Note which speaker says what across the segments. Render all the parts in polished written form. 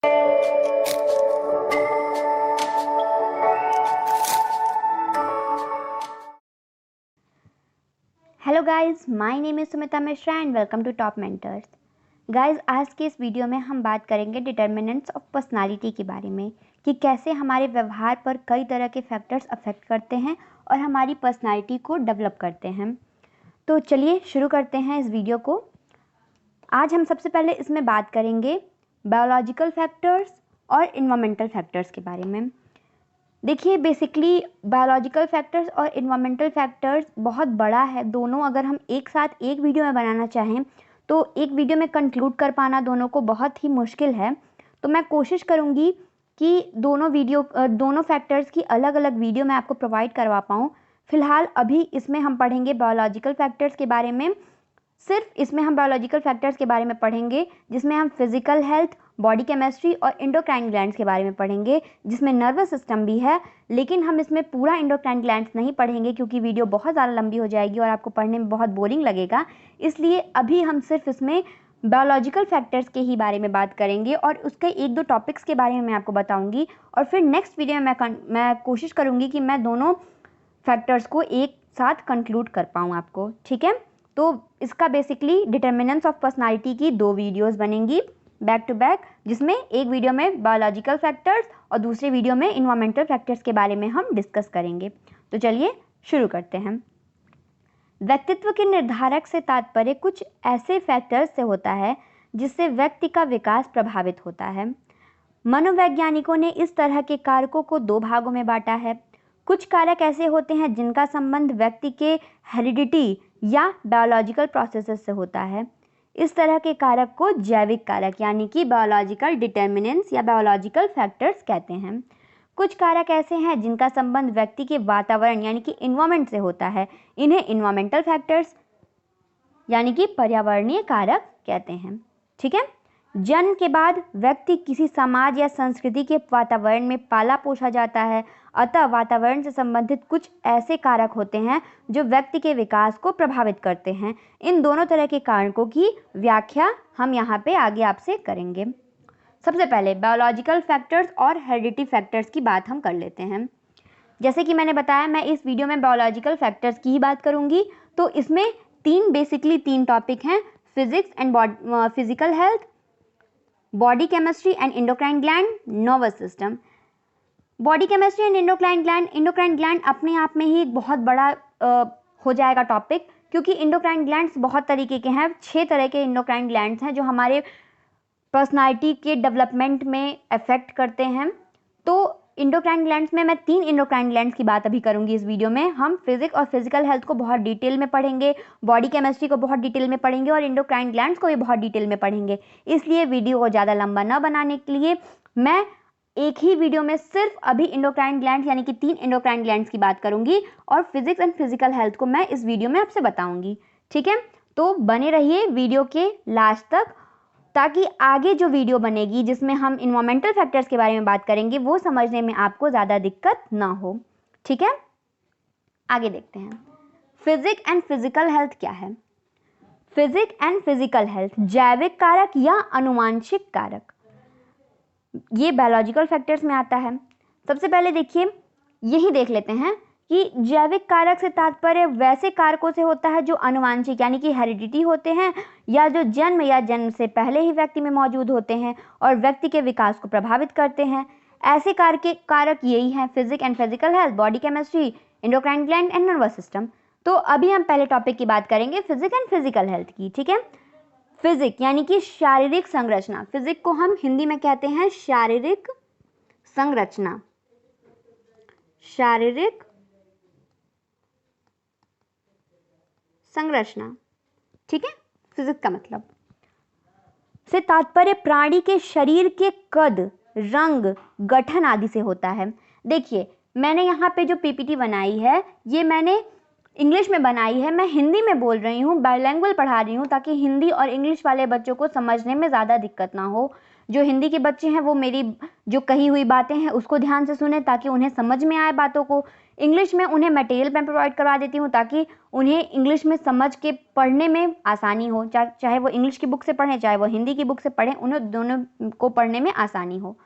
Speaker 1: Hello guys, my name is Sumita Mishra and welcome to top mentors. Guys, आज के इस video में हम बात करेंगे डिटर्मिनेंट्स ऑफ पर्सनालिटी के बारे में कि कैसे हमारे व्यवहार पर कई तरह के फैक्टर्स अफेक्ट करते हैं और हमारी पर्सनालिटी को डेवलप करते हैं। तो चलिए शुरू करते हैं इस वीडियो को। आज हम सबसे पहले इसमें बात करेंगे बायोलॉजिकल फैक्टर्स और इन्वायरमेंटल फैक्टर्स के बारे में। देखिए, बेसिकली बायोलॉजिकल फैक्टर्स और इन्वायरमेंटल फैक्टर्स बहुत बड़ा है। दोनों अगर हम एक साथ एक वीडियो में बनाना चाहें तो एक वीडियो में कंक्लूड कर पाना दोनों को बहुत ही मुश्किल है। तो मैं कोशिश करूँगी कि दोनों फैक्टर्स की अलग अलग वीडियो मैं आपको प्रोवाइड करवा पाऊँ। फ़िलहाल अभी इसमें हम पढ़ेंगे बायोलॉजिकल फैक्टर्स के बारे में। सिर्फ इसमें हम बायोलॉजिकल फैक्टर्स के बारे में पढ़ेंगे जिसमें हम फिजिकल हेल्थ, बॉडी केमिस्ट्री और एंडोक्राइन ग्लैंड्स के बारे में पढ़ेंगे, जिसमें नर्वस सिस्टम भी है। लेकिन हम इसमें पूरा एंडोक्राइन ग्लैंड्स नहीं पढ़ेंगे क्योंकि वीडियो बहुत ज़्यादा लंबी हो जाएगी और आपको पढ़ने में बहुत बोरिंग लगेगा। इसलिए अभी हम सिर्फ इसमें बायोलॉजिकल फैक्टर्स के ही बारे में बात करेंगे और उसके एक दो टॉपिक्स के बारे में मैं आपको बताऊँगी। और फिर नेक्स्ट वीडियो में मैं कोशिश करूँगी कि मैं दोनों फैक्टर्स को एक साथ कंक्लूड कर पाऊँ आपको, ठीक है। तो इसका बेसिकली डिटर्मिनेंट्स ऑफ पर्सनालिटी की 2 वीडियोस बनेंगी बैक टू बैक, जिसमें एक वीडियो में बायोलॉजिकल फैक्टर्स और दूसरे वीडियो में इन्वायरमेंटल फैक्टर्स के बारे में हम डिस्कस करेंगे। तो चलिए शुरू करते हैं। व्यक्तित्व के निर्धारक से तात्पर्य कुछ ऐसे फैक्टर्स से होता है जिससे व्यक्ति का विकास प्रभावित होता है। मनोवैज्ञानिकों ने इस तरह के कारकों को 2 भागों में बांटा है। कुछ कारक ऐसे होते हैं जिनका संबंध व्यक्ति के हेरिडिटी या बायोलॉजिकल प्रोसेसेस से होता है। इस तरह के कारक को जैविक कारक यानी कि बायोलॉजिकल डिटर्मिनेंट्स या बायोलॉजिकल फैक्टर्स कहते हैं। कुछ कारक ऐसे हैं जिनका संबंध व्यक्ति के वातावरण यानी कि इन्वायरमेंट से होता है। इन्हें इन्वायरमेंटल फैक्टर्स यानी कि पर्यावरणीय कारक कहते हैं, ठीक है। जन्म के बाद व्यक्ति किसी समाज या संस्कृति के वातावरण में पाला पोसा जाता है, अतः वातावरण से संबंधित कुछ ऐसे कारक होते हैं जो व्यक्ति के विकास को प्रभावित करते हैं। इन दोनों तरह के कारकों की व्याख्या हम यहाँ पे आगे आपसे करेंगे। सबसे पहले बायोलॉजिकल फैक्टर्स और हेरिडिटी फैक्टर्स की बात हम कर लेते हैं। जैसे कि मैंने बताया, मैं इस वीडियो में बायोलॉजिकल फैक्टर्स की ही बात करूँगी। तो इसमें तीन टॉपिक हैं: physics and physical health, body chemistry and endocrine gland, nervous system. Body chemistry and endocrine gland अपने आप में ही एक बहुत बड़ा हो जाएगा टॉपिक, क्योंकि एंडोक्राइन ग्लैंड्स बहुत तरीके के हैं। 6 तरह के एंडोक्राइन ग्लैंड्स हैं जो हमारे पर्सनालिटी के डेवलपमेंट में अफेक्ट करते हैं। तो एंडोक्राइन ग्लैंड्स में मैं 3 एंडोक्राइन ग्लैंड्स की बात अभी करूंगी इस वीडियो में। हम फिजिक्स और फिजिकल हेल्थ को बहुत डिटेल में पढ़ेंगे, बॉडी केमिस्ट्री को बहुत डिटेल में पढ़ेंगे और एंडोक्राइन ग्लैंड्स को भी बहुत डिटेल में पढ़ेंगे। इसलिए वीडियो को ज़्यादा लंबा न बनाने के लिए मैं एक ही वीडियो में सिर्फ अभी एंडोक्राइन ग्लैंड्स यानी कि 3 एंडोक्राइन ग्लैंड्स की बात करूंगी और फिजिक्स एंड फिजिकल हेल्थ को मैं इस वीडियो में आपसे बताऊंगी, ठीक है। तो बने रहिए वीडियो के लास्ट तक, ताकि आगे जो वीडियो बनेगी जिसमें हम इन्वायरमेंटल फैक्टर्स के बारे में बात करेंगे वो समझने में आपको ज़्यादा दिक्कत ना हो, ठीक है। आगे देखते हैं, फिजिक एंड फिजिकल हेल्थ क्या है। फिजिक एंड फिजिकल हेल्थ जैविक कारक या अनुवांशिक कारक, ये बायोलॉजिकल फैक्टर्स में आता है। सबसे पहले देखिए, यही देख लेते हैं कि जैविक कारक से तात्पर्य वैसे कारकों से होता है जो आनुवांशिक यानी कि हेरिडिटी होते हैं या जो जन्म या जन्म से पहले ही व्यक्ति में मौजूद होते हैं और व्यक्ति के विकास को प्रभावित करते हैं। ऐसे कारक यही हैं: physique and physical health, body chemistry, endocrine gland and nervous system. तो अभी हम पहले टॉपिक की बात करेंगे फिजिक एंड फिजिकल हेल्थ की, ठीक है। फिजिक यानी कि शारीरिक संरचना। फिजिक को हम हिंदी में कहते हैं शारीरिक संरचना, शारीरिक संरचना, ठीक है। फिजिक्स का मतलब से तात्पर्य प्राणी के शरीर के कद, रंग, गठन आदि से होता है। देखिए, मैंने यहाँ पे जो पीपीटी बनाई है ये मैंने इंग्लिश में बनाई है। मैं हिंदी में बोल रही हूँ, बाइलिंगुअल पढ़ा रही हूँ, ताकि हिंदी और इंग्लिश वाले बच्चों को समझने में ज़्यादा दिक्कत ना हो। जो हिंदी के बच्चे हैं वो मेरी जो कही हुई बातें हैं उसको ध्यान से सुने ताकि उन्हें समझ में आए बातों को। इंग्लिश में उन्हें मटेरियल मैं प्रोवाइड करवा देती हूँ ताकि उन्हें इंग्लिश में समझ के पढ़ने में आसानी हो, चाहे वो इंग्लिश की बुक से पढ़ें चाहे वो हिंदी की बुक से पढ़ें, उन्हें दोनों को पढ़ने में आसानी हो।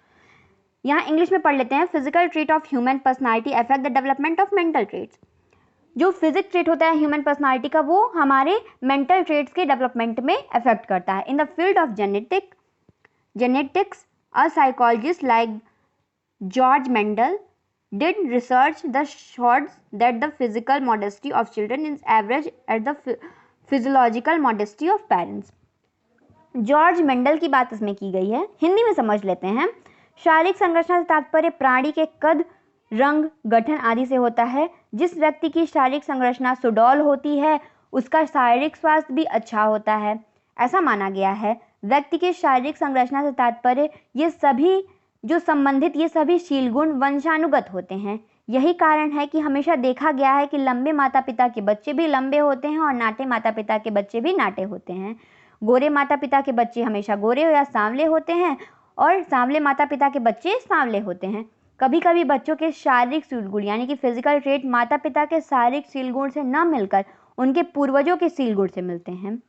Speaker 1: यहाँ इंग्लिश में पढ़ लेते हैं। Physical trait of human personality affect the development of mental traits. जो फिजिक ट्रेट होता है ह्यूमन पर्सनालिटी का, वो हमारे मेंटल ट्रेट्स के डेवलपमेंट में अफेक्ट करता है। In the field of genetics a psychologist like George Mendel did research that shows that the physical modesty of children is average at the physiological modesty of parents। George Mendel की बात इसमें की गई है, हिंदी में समझ लेते हैं। शारीरिक संरचना से तात्पर्य प्राणी के कद, रंग, गठन आदि से होता है। जिस व्यक्ति की शारीरिक संरचना सुडौल होती है उसका शारीरिक स्वास्थ्य भी अच्छा होता है, ऐसा माना गया है। व्यक्ति के शारीरिक संरचना से तात्पर्य ये सभी शील गुण वंशानुगत होते हैं। यही कारण है कि हमेशा देखा गया है कि लंबे माता पिता के बच्चे भी लंबे होते हैं और नाटे माता पिता के बच्चे भी नाटे होते हैं। गोरे माता पिता के बच्चे हमेशा गोरे या सांवले होते हैं और सांवले माता पिता के बच्चे सांवले होते हैं। कभी कभी बच्चों के शारीरिक सील गुण यानी कि फिजिकल ट्रेट माता पिता के शारीरिक सील गुण से न मिलकर उनके पूर्वजों के सील गुण से मिलते हैं।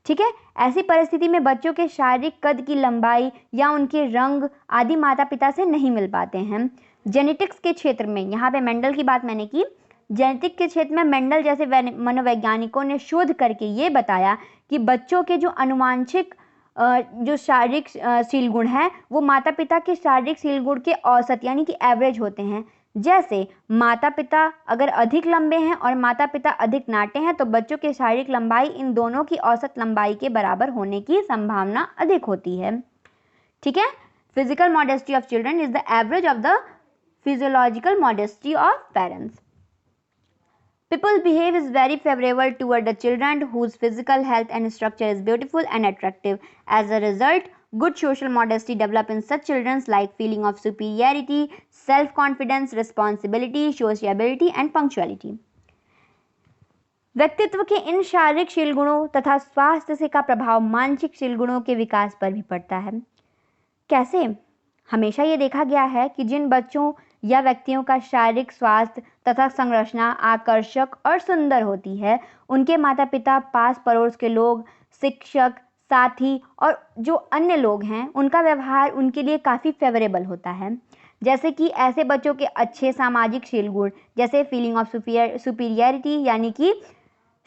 Speaker 1: ठीक है, ऐसी परिस्थिति में बच्चों के शारीरिक कद की लंबाई या उनके रंग आदि माता पिता से नहीं मिल पाते हैं। जेनेटिक्स के क्षेत्र में, यहाँ पे मेंडल की बात मैंने की, जेनेटिक के क्षेत्र में मेंडल जैसे मनोवैज्ञानिकों ने शोध करके ये बताया कि बच्चों के जो अनुवांशिक जो शारीरिक सील गुण है वो माता पिता के शारीरिक सील गुण के औसत यानी कि एवरेज होते हैं। जैसे माता पिता अगर अधिक लंबे हैं और माता पिता अधिक नाटे हैं तो बच्चों की शारीरिक लंबाई इन दोनों की औसत लंबाई के बराबर होने की संभावना अधिक होती है। ठीक है, physical modesty of children is the average of the physiological modesty of parents. People's behavior is very favorable toward the children whose physical health and structure is beautiful and attractive. As a result, good social modesty develops in such children like feeling of superiority, self-confidence, responsibility, sociability and punctuality. व्यक्तित्व के इन शारीरिक शील गुणों तथा स्वास्थ्य से का प्रभाव मानसिक शील गुणों के विकास पर भी पड़ता है। कैसे? हमेशा ये देखा गया है कि जिन बच्चों या व्यक्तियों का शारीरिक स्वास्थ्य तथा संरचना आकर्षक और सुंदर होती है उनके माता पिता, पास पड़ोस के लोग, शिक्षक, साथी और जो अन्य लोग हैं उनका व्यवहार उनके लिए काफ़ी फेवरेबल होता है। जैसे कि ऐसे बच्चों के अच्छे सामाजिक शील गुण जैसे फीलिंग ऑफ सुपीरियरिटी यानी कि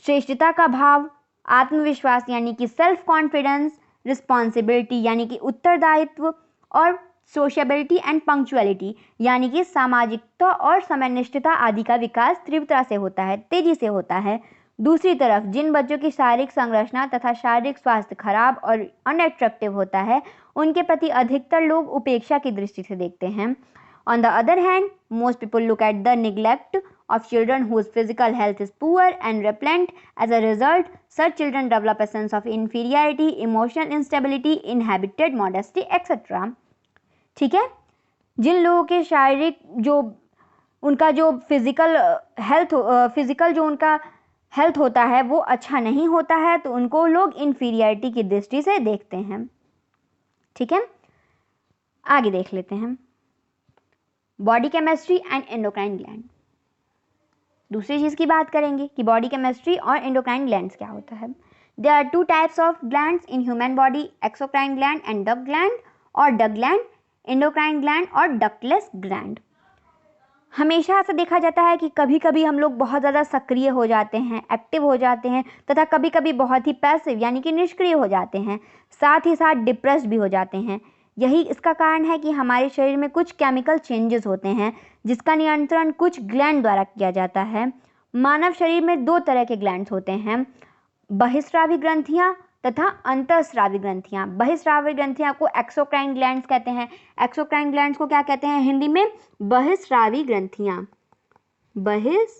Speaker 1: श्रेष्ठता का भाव, आत्मविश्वास यानी कि सेल्फ कॉन्फिडेंस, रिस्पॉन्सिबिलिटी यानी कि उत्तरदायित्व और सोशेबिलिटी एंड पंक्चुअलिटी यानी कि सामाजिकता और समयनिष्ठता आदि का विकास तीव्रता से होता है, तेजी से होता है। दूसरी तरफ जिन बच्चों की शारीरिक संरचना तथा शारीरिक स्वास्थ्य खराब और अनअट्रैक्टिव होता है उनके प्रति अधिकतर लोग उपेक्षा की दृष्टि से देखते हैं। On the other hand, most people look at the neglect of children whose physical health is poor and repellent. As a result, such children develop a sense of inferiority, emotional instability, inhibited modesty, etc. ठीक है, जिन लोगों के शारीरिक उनका जो physical जो उनका health होता है वो अच्छा नहीं होता है तो उनको लोग इन्फीरियरिटी की दृष्टि से देखते हैं। ठीक है, आगे देख लेते हैं body chemistry and endocrine gland. दूसरी चीज़ की बात करेंगे कि बॉडी केमिस्ट्री और एंडोक्राइन ग्लैंड्स क्या होता है। There are two types of glands in human body, exocrine gland and duct gland और डक ग्लैंड, एंडोक्राइन ग्लैंड और डकलेस ग्लैंड। हमेशा ऐसा देखा जाता है कि कभी कभी हम लोग बहुत ज़्यादा सक्रिय हो जाते हैं, एक्टिव हो जाते हैं तथा कभी कभी बहुत ही पैसिव यानी कि निष्क्रिय हो जाते हैं, साथ ही साथ डिप्रेस्ड भी हो जाते हैं। यही इसका कारण है कि हमारे शरीर में कुछ केमिकल चेंजेस होते हैं जिसका नियंत्रण कुछ ग्लैंड द्वारा किया जाता है। मानव शरीर में दो तरह के ग्लैंड्स होते हैं, बहिस्रावी ग्रंथियां तथा अंतःस्रावी ग्रंथियां। बहिस्रावी ग्रंथियां को एक्सोक्राइन ग्लैंड्स कहते हैं। एक्सोक्राइन ग्लैंड्स को क्या कहते हैं हिंदी में? बहिस्रावी ग्रंथियां। बहिस्रावी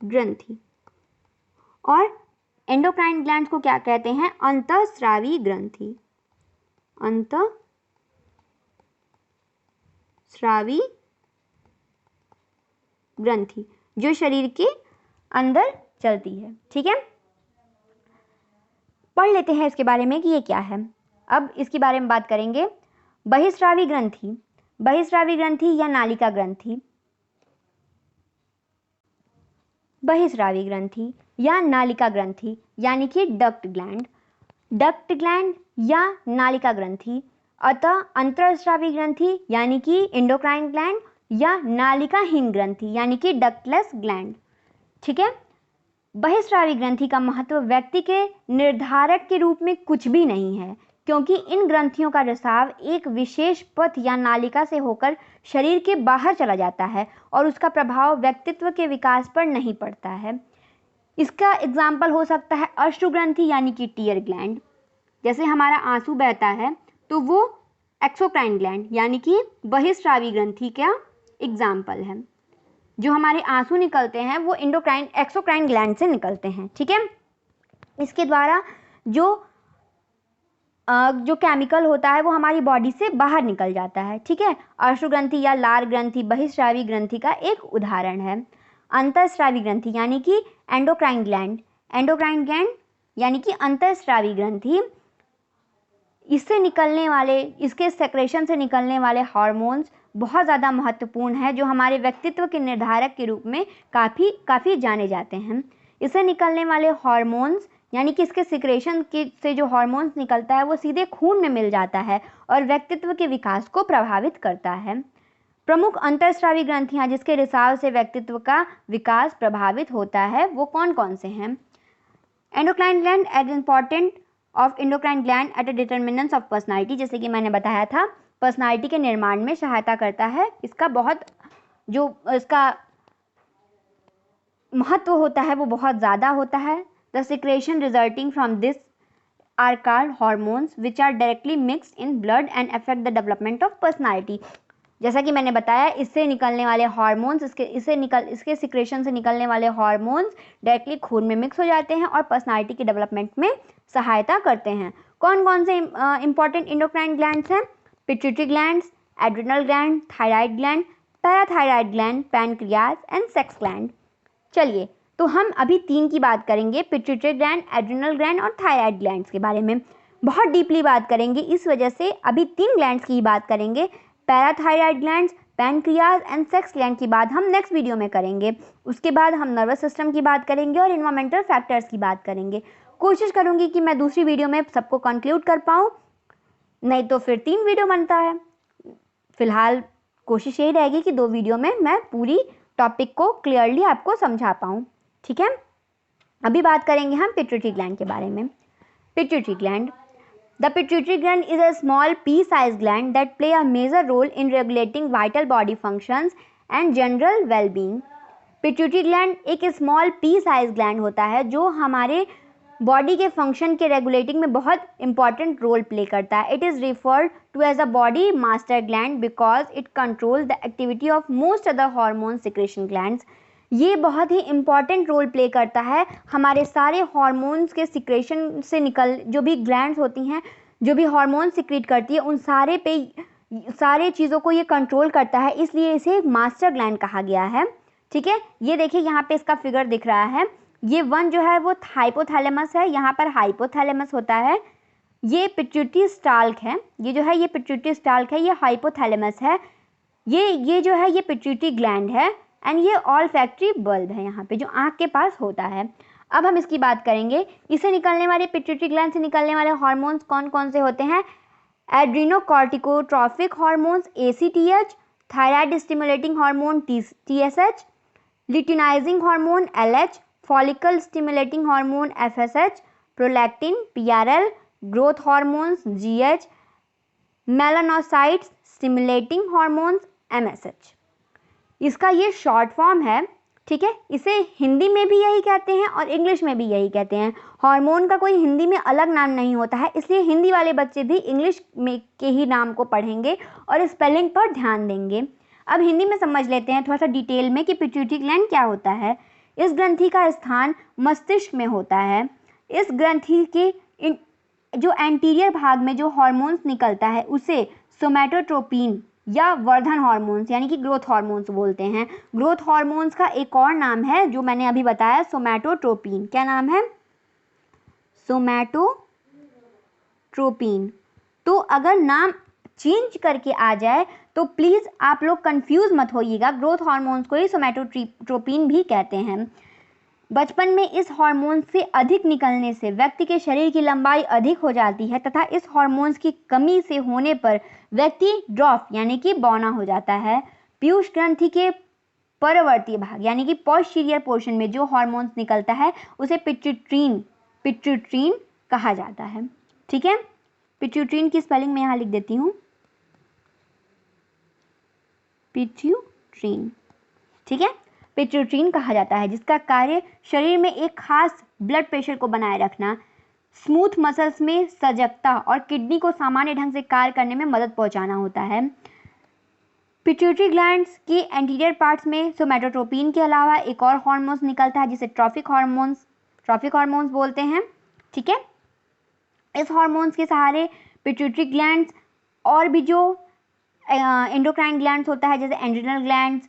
Speaker 1: ग्रंथि। और एंडोक्राइन ग्लैंड्स को क्या कहते हैं? अंतःस्रावी ग्रंथि। अंतःस्रावी ग्रंथि जो शरीर के अंदर चलती है। ठीक है, पढ़ लेते हैं इसके बारे में कि ये क्या है। अब इसके बारे में बात करेंगे। बहिस्रावी ग्रंथि, बहिस्रावी ग्रंथि या नालिका ग्रंथि, बहिस्रावी ग्रंथि या नालिका ग्रंथि यानी कि डक्ट ग्लैंड, डक्ट ग्लैंड या नालिका ग्रंथि, अतः अंतरस्रावी ग्रंथि यानी कि एंडोक्राइन ग्लैंड या नालिकाहीन ग्रंथि यानी कि डक्टलेस ग्लैंड। ठीक है। बहिस्रावी ग्रंथि का महत्व व्यक्ति के निर्धारक के रूप में कुछ भी नहीं है, क्योंकि इन ग्रंथियों का रिसाव एक विशेष पथ या नालिका से होकर शरीर के बाहर चला जाता है और उसका प्रभाव व्यक्तित्व के विकास पर नहीं पड़ता है। इसका एग्जाम्पल हो सकता है अश्रु ग्रंथि यानी कि टीयर ग्लैंड। जैसे हमारा आंसू बहता है तो वो एक्सोक्राइन ग्लैंड यानी कि बहिस्रावी ग्रंथि का एग्जाम्पल है। जो हमारे आंसू निकलते हैं वो एंडोक्राइन एक्सोक्राइन ग्लैंड से निकलते हैं। ठीक है। इसके द्वारा जो केमिकल होता है वो हमारी बॉडी से बाहर निकल जाता है। ठीक है। अश्रु ग्रंथि या लार ग्रंथि बहिस्रावी ग्रंथि का एक उदाहरण है। अंतःस्रावी ग्रंथि यानी कि एंडोक्राइन ग्लैंड, एंडोक्राइन ग्लैंड यानी कि अंतःस्रावी ग्रंथि, इससे निकलने वाले, इसके सेक्रेशन से निकलने वाले हार्मोन्स बहुत ज़्यादा महत्वपूर्ण है, जो हमारे व्यक्तित्व के निर्धारक के रूप में काफ़ी जाने जाते हैं। इससे निकलने वाले हार्मोन्स यानी कि इसके सिक्रेशन के से जो हार्मोन्स निकलता है वो सीधे खून में मिल जाता है और व्यक्तित्व के विकास को प्रभावित करता है। प्रमुख अंतःस्रावी ग्रंथियाँ जिसके रिसाव से व्यक्तित्व का विकास प्रभावित होता है वो कौन कौन से हैं? Endocrine gland as important of endocrine gland at a determinants of personality, जैसे कि मैंने बताया था, पर्सनालिटी के निर्माण में सहायता करता है। इसका बहुत जो इसका महत्व होता है वो बहुत ज़्यादा होता है। The secretion resulting from this are called hormones which are directly mixed in blood and affect the development of personality. जैसा कि मैंने बताया, इससे निकलने वाले हार्मोन्स, इसके सिक्रेशन से निकलने वाले हार्मोन्स डायरेक्टली खून में मिक्स हो जाते हैं और पर्सनालिटी के डेवलपमेंट में सहायता करते हैं। कौन कौन से इंपॉर्टेंट एंडोक्राइन ग्लैंड्स हैं? Pituitary glands, adrenal gland, thyroid gland, parathyroid gland, pancreas and sex gland. चलिए, तो हम अभी 3 की बात करेंगे, पिट्यूटरी ग्लैंड, एड्रिनल ग्लैंड और थायराइड ग्लैंड्स के बारे में। बहुत डीपली बात करेंगे, इस वजह से अभी 3 ग्लैंड्स की ही बात करेंगे। Parathyroid glands, pancreas and sex gland की बात हम नेक्स्ट वीडियो में करेंगे। उसके बाद हम नर्वस सिस्टम की बात करेंगे और इन्वायरमेंटल फैक्टर्स की बात करेंगे। कोशिश करूंगी कि मैं दूसरी वीडियो में सबको कंक्लूड कर पाऊँ, नहीं तो फिर 3 वीडियो बनता है। फिलहाल कोशिश यही रहेगी कि 2 वीडियो में मैं पूरी टॉपिक को क्लियरली आपको समझा पाऊँ। ठीक है। अभी बात करेंगे हम पिट्यूटरी ग्लैंड के बारे में। Pituitary gland, the pituitary gland is a small pea-sized gland that play a major role in regulating vital body functions and general well-being. Pituitary gland एक स्मॉल पी साइज ग्लैंड होता है जो हमारे body के function के regulating में बहुत important role play करता है। It is referred to as a body master gland because it control the activity of most other hormone secretion glands. ये बहुत ही इंपॉर्टेंट रोल प्ले करता है हमारे सारे हार्मोन्स के सिक्रेशन से जो भी ग्लैंड्स होती हैं, जो भी हार्मोन सिक्रेट करती है, उन सारे चीज़ों को ये कंट्रोल करता है, इसलिए इसे मास्टर ग्लैंड कहा गया है। ठीक है। ये देखिए यहाँ पे इसका फिगर दिख रहा है। ये 1 जो है वो हाइपोथैलेमस है, यहाँ पर हाइपोथैलेमस होता है। ये पिट्यूटरी स्टाल्क है, ये जो है ये पिट्यूटरी स्टाल्क है, ये हाइपोथैलेमस है। ये जो है ये पिट्यूटरी ग्लैंड है एंड ये ऑल्फैक्टरी बल्ब है यहाँ पे जो आँख के पास होता है। अब हम इसकी बात करेंगे, इससे निकलने वाले पिट्यूटरी ग्लैंड से निकलने वाले हार्मोन्स कौन कौन से होते हैं? Adrenocorticotropic hormones ACTH, thyroid stimulating hormone TSH, luteinizing hormone LH, follicle stimulating hormone FSH, prolactin PRL, growth hormones GH, melanocytes stimulating hormones MSH। इसका ये शॉर्ट फॉर्म है। ठीक है। इसे हिंदी में भी यही कहते हैं और इंग्लिश में भी यही कहते हैं। हार्मोन का कोई हिंदी में अलग नाम नहीं होता है, इसलिए हिंदी वाले बच्चे भी इंग्लिश में के ही नाम को पढ़ेंगे और स्पेलिंग पर ध्यान देंगे। अब हिंदी में समझ लेते हैं थोड़ा सा डिटेल में कि पिट्यूटरी ग्लैंड क्या होता है। इस ग्रंथि का स्थान मस्तिष्क में होता है। इस ग्रंथि के जो एंटीरियर भाग में जो हार्मोन्स निकलता है उसे सोमैटोट्रोपिन या वर्धन हार्मोन्स यानी कि ग्रोथ हार्मोन्स बोलते हैं। ग्रोथ हार्मोन्स का एक और नाम है जो मैंने अभी बताया, सोमैटोट्रोपिन। क्या नाम है? सोमैटोट्रोपिन। तो अगर नाम चेंज करके आ जाए तो प्लीज़ आप लोग कंफ्यूज मत होइएगा, ग्रोथ हार्मोन्स को ही सोमैटोट्रोपिन भी कहते हैं। बचपन में इस हार्मोन से अधिक निकलने से व्यक्ति के शरीर की लंबाई अधिक हो जाती है तथा इस हार्मोन्स की कमी से होने पर व्यक्ति ड्वार्फ यानी कि बौना हो जाता है। पीयूष ग्रंथि के परवर्ती भाग यानी कि पोस्टीरियर पोर्शन में जो हार्मोन्स निकलता है उसे पिट्यूटरीन कहा जाता है। ठीक है, पिट्यूटरीन की स्पेलिंग मैं यहाँ लिख देती हूँ, पिट्यूटरीन। ठीक है, पिट्यूटरीन कहा जाता है, जिसका कार्य शरीर में एक खास ब्लड प्रेशर को बनाए रखना, स्मूथ मसल्स में सजगता और किडनी को सामान्य ढंग से कार्य करने में मदद पहुंचाना होता है। पिट्यूटरी ग्लैंड्स की एंटीरियर पार्ट्स में सोमैटोट्रोपिन के अलावा एक और हार्मोन्स निकलता है जिसे ट्रॉफिक हार्मोन्स बोलते हैं। ठीक है, इस हार्मोन्स के सहारे पिट्यूटरी ग्लैंड्स और भी जो एंडोक्राइन ग्लैंड्स होता है जैसे adrenal glands,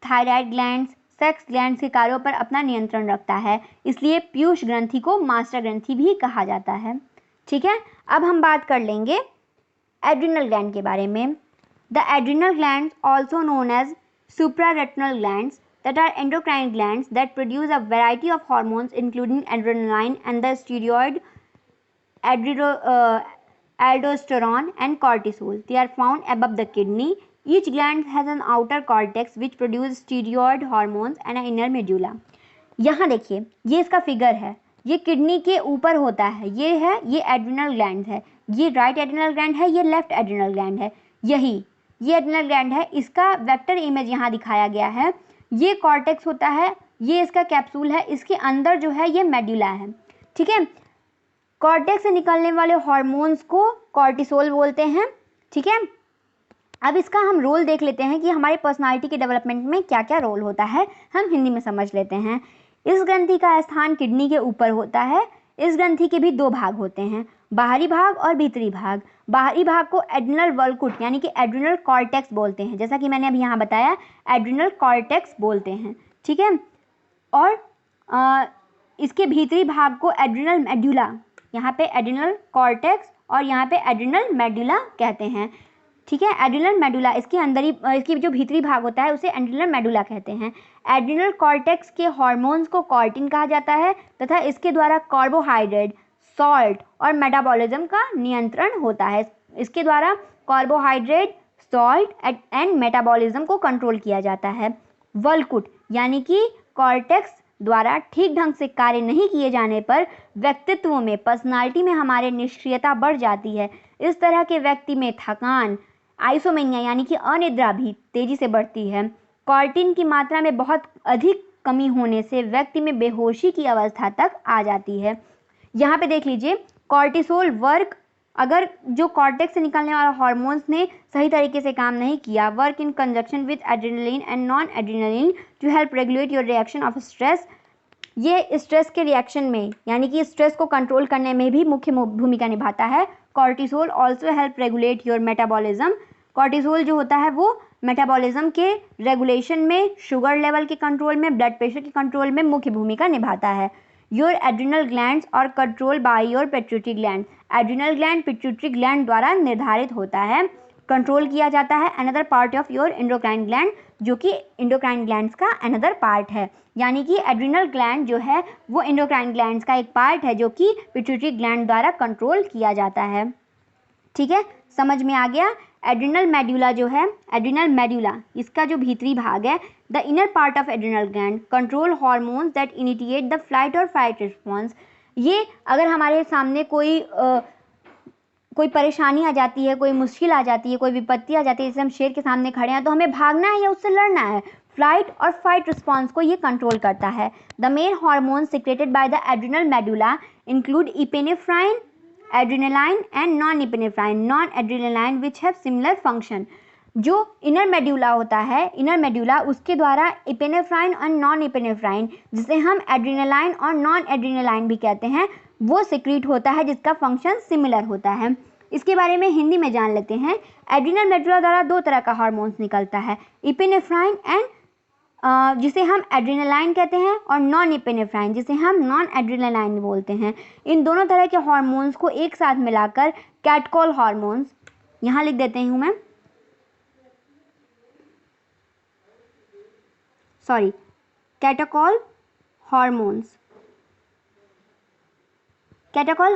Speaker 1: thyroid glands, sex glands के कार्यों पर अपना नियंत्रण रखता है, इसलिए पीयूष ग्रंथि को मास्टर ग्रंथि भी कहा जाता है। ठीक है, अब हम बात कर लेंगे एड्रिनल ग्लैंड के बारे में। The adrenal glands also known as suprarenal glands that are endocrine glands that produce a variety of hormones including adrenaline and the steroid aldosterone and cortisol. They are found above the kidney. Each gland has an outer cortex which produces steroid hormones and an inner medulla. यहाँ देखिए, ये इसका figure है, ये kidney के ऊपर होता है, ये एड्रिनल ग्लैंड है, ये राइट एड्रिनल ग्लैंड है, ये लेफ्ट एड्रिनल ग्लैंड है, ये एड्रिनल ग्लैंड है, इसका वेक्टर इमेज यहाँ दिखाया गया है। ये कॉर्टेक्स होता है, ये इसका कैप्सूल है, इसके अंदर जो है ये मेड्यूला है। ठीक है, कॉर्टेक्स से निकलने वाले हार्मोन्स को कॉर्टिसोल बोलते हैं। ठीक है, अब इसका हम रोल देख लेते हैं कि हमारी पर्सनालिटी के डेवलपमेंट में क्या क्या रोल होता है, हम हिंदी में समझ लेते हैं। इस ग्रंथि का स्थान किडनी के ऊपर होता है। इस ग्रंथि के भी दो भाग होते हैं, बाहरी भाग और भीतरी भाग। बाहरी भाग को एड्रिनल वल्कुट यानी कि एड्रिनल कॉर्टेक्स बोलते हैं, जैसा कि मैंने अभी यहाँ बताया एड्रिनल कॉर्टेक्स बोलते हैं। ठीक है, और इसके भीतरी भाग को एड्रिनल मेड्यूला, यहाँ पे एड्रिनल कॉर्टेक्स और यहाँ पे एड्रिनल मेड्यूला कहते हैं। ठीक है, एड्रिनल मेडुला इसके अंदर ही, इसकी जो भीतरी भाग होता है उसे एड्रिनल मेडुला कहते हैं। एड्रिनल कॉर्टेक्स के हार्मोन्स को कॉर्टिन कहा जाता है तथा इसके द्वारा कार्बोहाइड्रेट, सॉल्ट और मेटाबॉलिज्म का नियंत्रण होता है। इसके द्वारा कार्बोहाइड्रेट, सॉल्ट एंड मेटाबॉलिज्म को कंट्रोल किया जाता है। वल्कुट यानी कि कॉर्टेक्स द्वारा ठीक ढंग से कार्य नहीं किए जाने पर व्यक्तित्व में, पर्सनालिटी में हमारे निष्क्रियता बढ़ जाती है। इस तरह के व्यक्ति में थकान, आइसोमेनिया यानी कि अनिद्रा भी तेजी से बढ़ती है। कॉर्टिन की मात्रा में बहुत अधिक कमी होने से व्यक्ति में बेहोशी की अवस्था तक आ जाती है। यहाँ पे देख लीजिए, कॉर्टिसोल वर्क, अगर जो कॉर्टेक्स से निकलने वाला हार्मोन्स ने सही तरीके से काम नहीं किया, work in conjunction with adrenaline and non adrenaline to help regulate your reaction of stress. ये स्ट्रेस के रिएक्शन में यानी कि स्ट्रेस को कंट्रोल करने में भी मुख्य भूमिका निभाता है। Cortisol also help regulate your metabolism. Cortisol जो होता है वो मेटाबॉलिज्म के रेगुलेशन में, शुगर लेवल के कंट्रोल में, ब्लड प्रेशर के कंट्रोल में मुख्य भूमिका निभाता है। योर एड्रिनल ग्लैंड्स और control by your pituitary gland. Adrenal gland pituitary gland द्वारा निर्धारित होता है, कंट्रोल किया जाता है। Another part of your endocrine gland, जो कि एंडोक्राइन ग्लैंड्स का अनदर पार्ट है। यानी कि एड्रिनल ग्लैंड जो है वो एंडोक्राइन ग्लैंड्स का एक पार्ट है जो कि पिट्यूटरी ग्लैंड द्वारा कंट्रोल किया जाता है। ठीक है, समझ में आ गया। एड्रिनल मेड्यूला जो है, एड्रिनल मेड्यूला इसका जो भीतरी भाग है, the inner part of adrenal gland control hormones that initiate the flight और फाइट रिस्पॉन्स। ये अगर हमारे सामने कोई परेशानी आ जाती है, कोई मुश्किल आ जाती है, कोई विपत्ति आ जाती है, जैसे हम शेर के सामने खड़े हैं तो हमें भागना है या उससे लड़ना है, फ्लाइट और फाइट रिस्पॉन्स को ये कंट्रोल करता है। The main hormone secreted by the adrenal medulla include epinephrine, adrenaline and non epinephrine, non adrenaline which have similar function. जो इनर मेड्यूला होता है, इनर मेड्यूला, उसके द्वारा इपिनेफ्राइन और नॉन इपिनेफ्राइन, जिसे हम एड्रेनालाइन और नॉन एड्रेनालाइन भी कहते हैं, वो सिक्रीट होता है जिसका फंक्शन सिमिलर होता है। इसके बारे में हिंदी में जान लेते हैं। एड्रिनल मेडुला द्वारा दो तरह का हार्मोन्स निकलता है, इपिनेफ्राइन एंड जिसे हम एड्रेनालाइन कहते हैं, और नॉन एपिनेफ्राइन जिसे हम नॉन एड्रेनालाइन बोलते हैं। इन दोनों तरह के हार्मोन्स को एक साथ मिलाकर कैटकॉल हार्मोन्स, यहाँ लिख देते हूँ मैं, कैटकॉल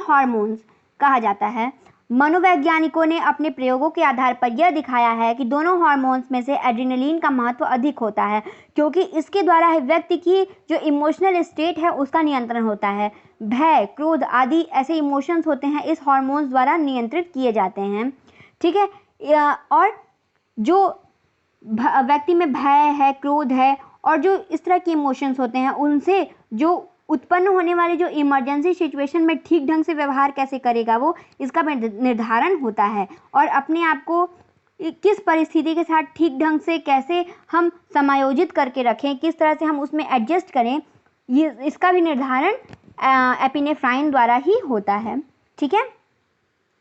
Speaker 1: हार्मोन्स कहा जाता है। मनोवैज्ञानिकों ने अपने प्रयोगों के आधार पर यह दिखाया है कि दोनों हार्मोन्स में से एड्रेनलिन का महत्व अधिक होता है, क्योंकि इसके द्वारा व्यक्ति की जो इमोशनल स्टेट है उसका नियंत्रण होता है। भय, क्रोध आदि ऐसे इमोशंस होते हैं इस हार्मोन्स द्वारा नियंत्रित किए जाते हैं। ठीक है, और जो व्यक्ति में भय है, क्रोध है और जो इस तरह के इमोशंस होते हैं, उनसे जो उत्पन्न होने वाले जो इमरजेंसी सिचुएशन में ठीक ढंग से व्यवहार कैसे करेगा, वो इसका निर्धारण होता है। और अपने आप को किस परिस्थिति के साथ ठीक ढंग से कैसे हम समायोजित करके रखें, किस तरह से हम उसमें एडजस्ट करें, ये इसका भी निर्धारण एपिनेफ्राइन द्वारा ही होता है। ठीक है,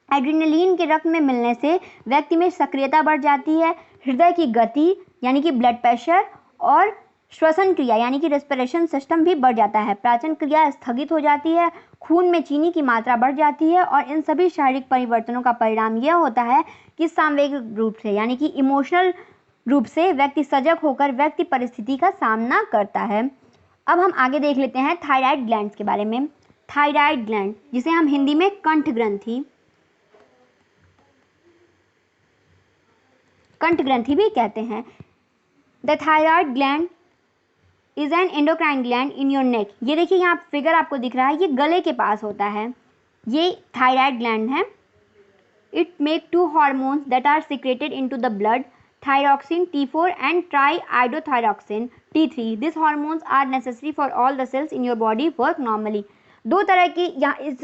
Speaker 1: एड्रेनलिन के रक्त में मिलने से व्यक्ति में सक्रियता बढ़ जाती है, हृदय की गति यानी कि ब्लड प्रेशर और श्वसन क्रिया यानी कि रेस्पिरेशन सिस्टम भी बढ़ जाता है, पाचन क्रिया स्थगित हो जाती है, खून में चीनी की मात्रा बढ़ जाती है। और इन सभी शारीरिक परिवर्तनों का परिणाम यह होता है कि सामवेगिक रूप से यानी कि इमोशनल रूप से व्यक्ति सजग होकर व्यक्ति परिस्थिति का सामना करता है। अब हम आगे देख लेते हैं थायराइड ग्लैंड्स के बारे में। थायराइड ग्लैंड, जिसे हम हिंदी में कंठ ग्रंथि भी कहते हैं। The thyroid gland is an endocrine gland in your neck. ये देखिए यहाँ फिगर आपको दिख रहा है, ये गले के पास होता है, ये थायराइड ग्लैंड है। It make 2 hormones that are secreted into the blood, thyroxine T4 and triiodothyroxine T3। This hormones are necessary for all the cells in your body work normally. दो तरह की यहाँ इस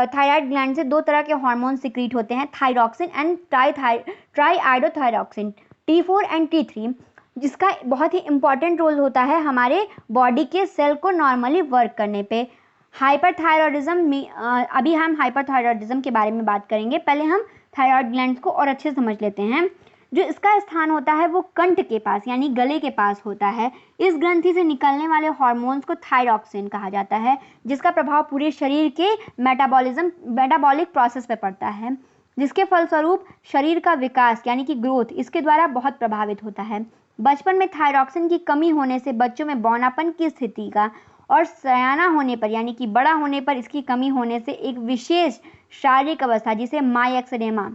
Speaker 1: थायराइड ग्लैंड से 2 तरह के hormone secrete होते हैं, thyroxine and ट्राईआइडोथायरॉक्सिन T4 and T3, जिसका बहुत ही इंपॉर्टेंट रोल होता है हमारे बॉडी के सेल को नॉर्मली वर्क करने पे। हाइपरथायरॉयडिज्म में अभी हम हाइपरथायरॉयडिज्म के बारे में बात करेंगे। पहले हम थायराइड ग्लैंड्स को और अच्छे से समझ लेते हैं। जो इसका स्थान होता है वो कंठ के पास यानी गले के पास होता है। इस ग्रंथि से निकलने वाले हार्मोन्स को थायरॉक्सिन कहा जाता है, जिसका प्रभाव पूरे शरीर के मेटाबॉलिक प्रोसेस पे पड़ता है, जिसके फलस्वरूप शरीर का विकास यानी कि ग्रोथ इसके द्वारा बहुत प्रभावित होता है। बचपन में थायरॉक्सिन की कमी होने से बच्चों में बौनापन की स्थिति का और सयाना होने पर यानी कि बड़ा होने पर इसकी कमी होने से एक विशेष शारीरिक अवस्था जिसे माइक्सेडेमा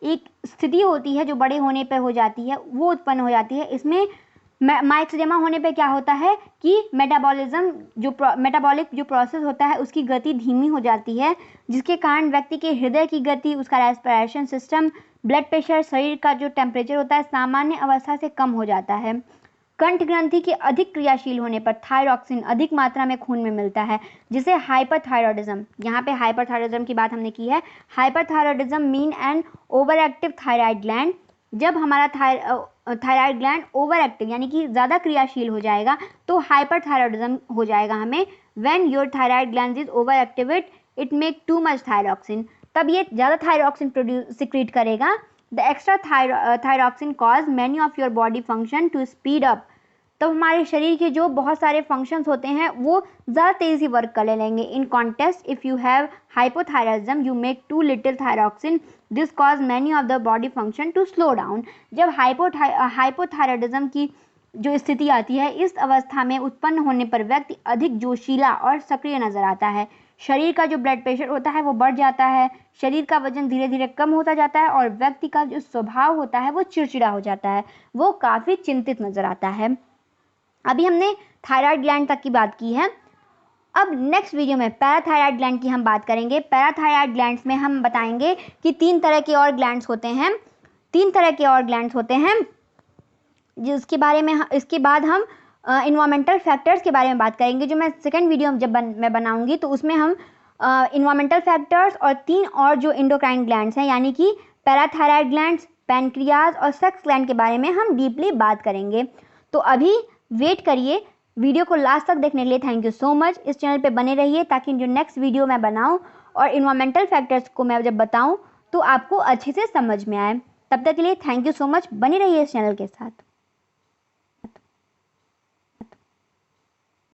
Speaker 1: एक स्थिति होती है जो बड़े होने पर हो जाती है, वो उत्पन्न हो जाती है। इसमें माइक्सेडेमा होने पे क्या होता है कि मेटाबॉलिक जो प्रोसेस होता है उसकी गति धीमी हो जाती है, जिसके कारण व्यक्ति के हृदय की गति, उसका रेस्पिरेशन सिस्टम, ब्लड प्रेशर, शरीर का जो टेम्परेचर होता है सामान्य अवस्था से कम हो जाता है। कंठ ग्रंथि के अधिक क्रियाशील होने पर थायरॉक्सिन अधिक मात्रा में खून में मिलता है, जिसे हाइपरथायरॉयडिज्म, यहाँ पे हाइपरथायरॉयडिज्म की बात हमने की है। Hyperthyroidism mean an over active thyroid gland. जब हमारा थायराइड ग्लैंड ओवर एक्टिव यानी कि ज़्यादा क्रियाशील हो जाएगा तो हाइपरथायरॉयडिज्म हो जाएगा हमें। When your thyroid gland is over activate it make too much thyroxine, तब ये ज़्यादा थायरॉक्सिन सिक्रीट करेगा। The extra thyroxine cause many of your body function to speed up, तब हमारे शरीर के जो बहुत सारे फंक्शंस होते हैं वो ज़्यादा तेज़ी वर्क कर लेंगे। In contest if you have hypothyroidism you make too little thyroxine, this cause many of the body function to slow down. जब हाइपोथायरॉयडिज्म की जो स्थिति आती है, इस अवस्था में उत्पन्न होने पर व्यक्ति अधिक जोशीला और सक्रिय नजर आता है। शरीर का जो ब्लड प्रेशर होता है वो बढ़ जाता है, शरीर का वजन धीरे धीरे कम होता जाता है और व्यक्ति का जो स्वभाव होता है वो चिड़चिड़ा हो जाता है, वो काफ़ी चिंतित नजर आता है। अभी हमने थायराइड ग्लैंड तक की बात की है। अब नेक्स्ट वीडियो में पैराथायराइड ग्लैंड की हम बात करेंगे। पैराथायराइड ग्लैंड्स में हम बताएंगे कि 3 तरह के और ग्लैंड्स होते हैं, 3 तरह के और ग्लैंड्स होते हैं, जिसके बारे में इसके बाद हम इन्वायरमेंटल फैक्टर्स के बारे में बात करेंगे। जो मैं सेकंड वीडियो जब मैं बनाऊंगी तो उसमें हम इन्वायरमेंटल फैक्टर्स और 3 और जो एंडोक्राइन ग्लैंड्स हैं यानी कि पैराथायराइड ग्लैंड्स, पैनक्रियाज और सेक्स ग्लैंड के बारे में हम डीपली बात करेंगे। तो अभी वेट करिए, वीडियो को लास्ट तक देखने के लिए थैंक यू सो मच। इस चैनल पे बने रहिए ताकि जो नेक्स्ट वीडियो मैं बनाऊं और इन्वायरमेंटल फैक्टर्स को मैं जब बताऊँ तो आपको अच्छे से समझ में आए। तब तक के लिए थैंक यू सो मच, बने रहिए इस चैनल के साथ।